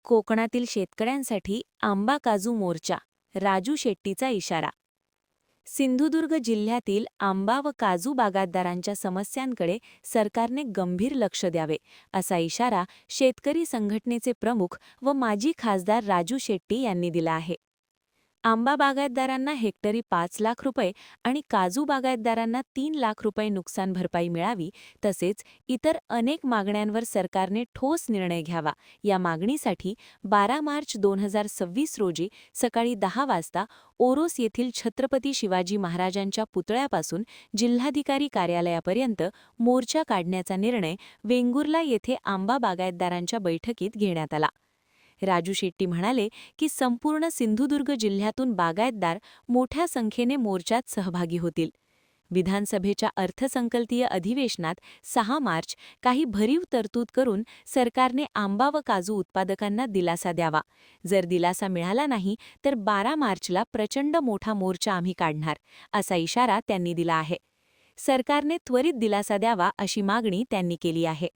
कोकणातील शेतकऱ्यांसाठी आंबा काजू मोर्चा, राजू शेट्टीचा इशारा. सिंधुदुर्ग जिल्ह्यातील आंबा व काजू बागायतदारांच्या समस्यांकडे सरकारने गंभीर लक्ष द्यावे, असा इशारा शेतकरी संघटनेचे प्रमुख व माजी खासदार राजू शेट्टी यांनी दिला आहे. आंबा बागायतदारांना हेक्टरी 5 लाख रुपये आणि काजू बागायतदारांना 3 लाख रुपये नुकसान भरपाई मिळावी, तसेच इतर अनेक मागण्यांवर सरकारने ठोस निर्णय घ्यावा, या मागणीसाठी 12 मार्च 2026 रोजी सकाळी 10 वाजता ओरोस येथील छत्रपती शिवाजी महाराजांच्या पुतळ्यापासून जिल्हाधिकारी कार्यालयापर्यंत मोर्चा काढण्याचा निर्णय वेंगुर्ला येथे आंबा बागायतदारांच्या बैठकीत घेण्यात आला. राजू शेट्टी म्हणाले की संपूर्ण सिंधुदुर्ग जिल्ह्यातून बागायतदार मोठ्या संख्येने मोर्चात सहभागी होतील. विधानसभेच्या अर्थसंकल्पीय अधिवेशनात 6 मार्च काही भरीव तरतूद करून सरकारने आंबा व काजू उत्पादकांना दिलासा द्यावा. जर दिलासा मिळाला नाही तर 12 मार्चला प्रचंड मोठा मोर्चा आम्ही काढणार, असा इशारा त्यांनी दिला आहे. सरकारने त्वरित दिलासा द्यावा अशी मागणी त्यांनी केली आहे.